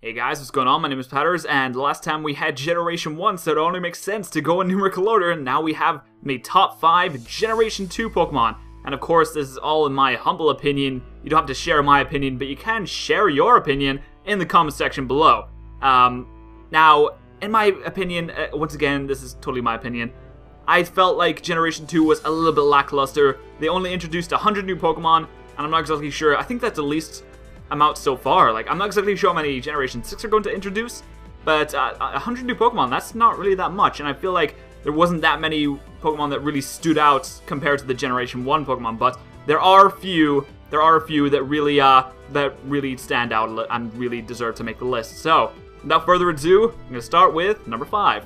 Hey guys, what's going on? My name is Patters, and last time we had Generation 1, so it only makes sense to go in numerical order, and now we have the top 5 Generation 2 Pokemon. And of course, this is all in my humble opinion. You don't have to share my opinion, but you can share your opinion in the comment section below. Now, in my opinion, once again, this is totally my opinion, I felt like Generation 2 was a little bit lackluster. They only introduced 100 new Pokemon, and I'm not exactly sure. I think that's the least amount so far. Like, I'm not exactly sure how many Generation 6 are going to introduce, but 100 new Pokemon, that's not really that much, and I feel like there wasn't that many Pokemon that really stood out compared to the Generation 1 Pokemon, but there are a few that really stand out and really deserve to make the list. So, without further ado, I'm going to start with number 5.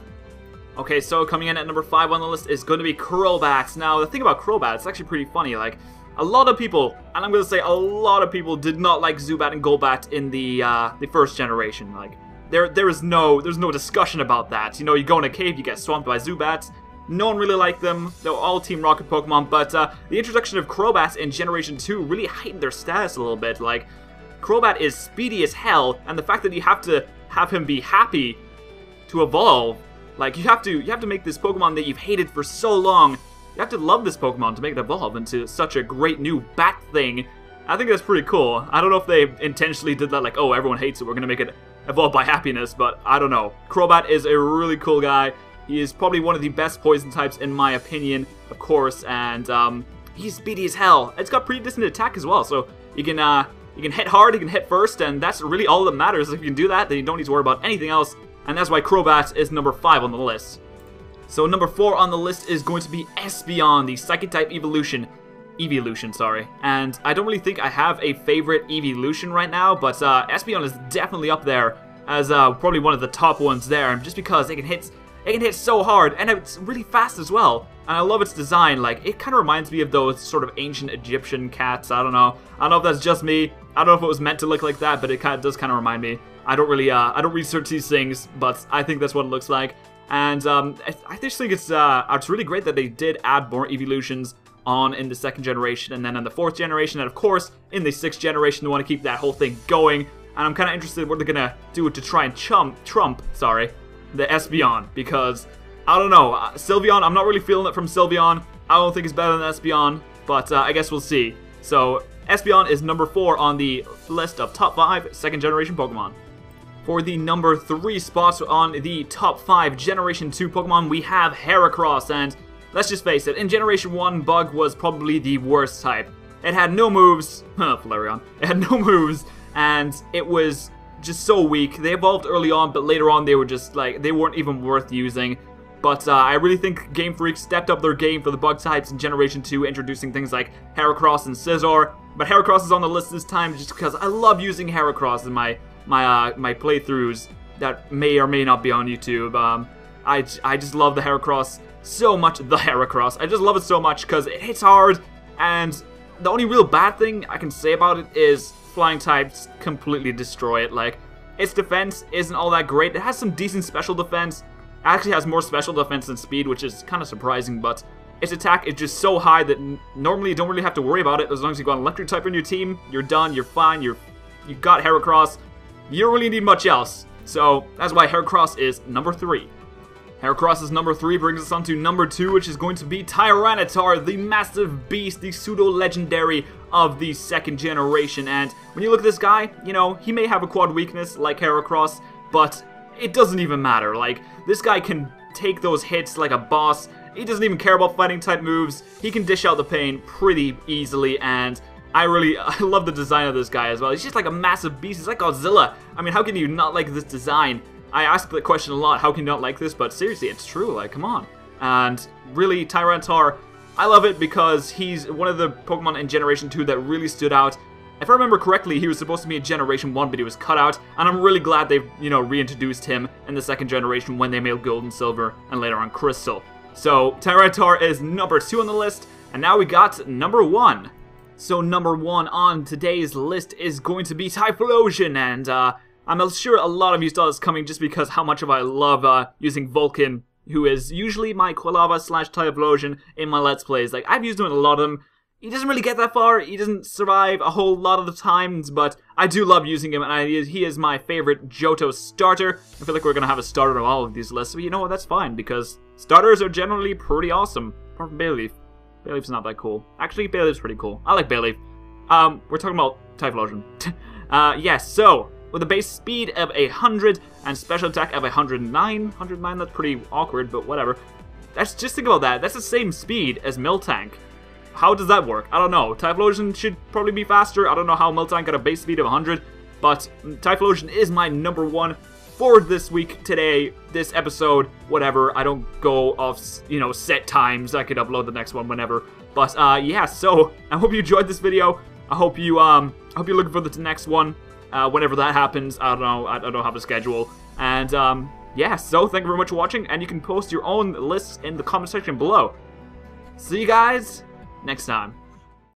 Okay, so coming in at number 5 on the list is going to be Crobat. Now, the thing about Crobat, it's actually pretty funny, like, a lot of people, and I'm going to say a lot of people, did not like Zubat and Golbat in the first generation. Like, there's no discussion about that. You know, you go in a cave, you get swamped by Zubats. No one really liked them. They're all Team Rocket Pokemon, but the introduction of Crobat in Generation 2 really heightened their status a little bit. Like, Crobat is speedy as hell, and the fact that you have to have him be happy to evolve, like, you have to make this Pokemon that you've hated for so long. You have to love this Pokemon to make it evolve into such a great new bat thing. I think that's pretty cool. I don't know if they intentionally did that, like, oh, everyone hates it, we're gonna make it evolve by happiness, but I don't know. Crobat is a really cool guy. He is probably one of the best poison types in my opinion, of course, and he's speedy as hell. It's got pretty decent attack as well, so you can hit hard, you can hit first, and that's really all that matters. If you can do that, then you don't need to worry about anything else, and that's why Crobat is number 5 on the list. So number 4 on the list is going to be Espeon, the Psychic-type Evolution, and I don't really think I have a favorite evolution right now, but Espeon is definitely up there as probably one of the top ones there, just because it can hit so hard, and it's really fast as well, and I love its design. Like, it kind of reminds me of those sort of ancient Egyptian cats. I don't know if that's just me. I don't know if it was meant to look like that, but it does kind of remind me. I don't research these things, but I think that's what it looks like. And I just think it's really great that they did add more evolutions on in the 2nd generation, and then in the 4th generation, and of course in the 6th generation they want to keep that whole thing going. And I'm kind of interested in what they're gonna do to try and trump the Espeon, because I don't know, Sylveon, I'm not really feeling it from Sylveon. I don't think it's better than Espeon, but I guess we'll see. So Espeon is number 4 on the list of top 5 2nd generation Pokemon. For the number 3 spots on the top 5 Generation 2 Pokemon, we have Heracross, and let's just face it, in Generation 1, Bug was probably the worst type. It had no moves, Flareon, it had no moves, and it was just so weak. They evolved early on, but later on they were just, like, they weren't even worth using. But I really think Game Freak stepped up their game for the Bug types in Generation 2, introducing things like Heracross and Scizor. But Heracross is on the list this time just because I love using Heracross in my playthroughs that may or may not be on YouTube. I just love the Heracross so much. I just love it so much because it hits hard, and the only real bad thing I can say about it is flying types completely destroy it. Like, its defense isn't all that great. It has some decent special defense. It actually has more special defense than speed, which is kind of surprising, but its attack is just so high that normally you don't really have to worry about it. As long as you got an electric type in your team, you're done, you're fine, you got Heracross. You don't really need much else, so that's why Heracross is number 3. Heracross is number 3, brings us on to number 2, which is going to be Tyranitar, the massive beast, the pseudo-legendary of the 2nd generation. And when you look at this guy, you know, he may have a quad weakness like Heracross, but it doesn't even matter. Like, this guy can take those hits like a boss. He doesn't even care about fighting type moves. He can dish out the pain pretty easily, and I love the design of this guy as well. He's just like a massive beast. He's like Godzilla. I mean, how can you not like this design? I ask that question a lot. How can you not like this? But seriously, it's true. Like, come on. And really, Tyranitar, I love it because he's one of the Pokemon in Generation 2 that really stood out. If I remember correctly, he was supposed to be in Generation 1, but he was cut out. And I'm really glad they've, reintroduced him in the 2nd generation when they made Gold and Silver and later on Crystal. So, Tyranitar is number 2 on the list. And now we got number 1. So number 1 on today's list is going to be Typhlosion, and I'm sure a lot of you saw this coming just because how much I love using Vulcan, who is usually my Quilava / Typhlosion in my Let's Plays. Like, I've used him in a lot of them. he doesn't really get that far. He doesn't survive a whole lot of the times, but I do love using him, and he is my favorite Johto starter. I feel like we're going to have a starter on all of these lists, but you know what, that's fine, because starters are generally pretty awesome. Apart from Bayleaf. Bayleaf's not that cool. Actually, Bayleaf's pretty cool. I like Bayleaf. We're talking about Typhlosion. Yes, so, with a base speed of 100 and special attack of 109. 109, that's pretty awkward, but whatever. Just think about that. That's the same speed as Miltank. How does that work? I don't know. Typhlosion should probably be faster. I don't know how Miltank got a base speed of 100, but Typhlosion is my number one for this week, today, this episode, whatever. I don't go off, set times. I could upload the next one whenever. But yeah, so I hope you enjoyed this video. I hope you're looking for the next one. Whenever that happens, I don't know. I don't have a schedule. And yeah, so thank you very much for watching, and you can post your own lists in the comment section below. See you guys next time.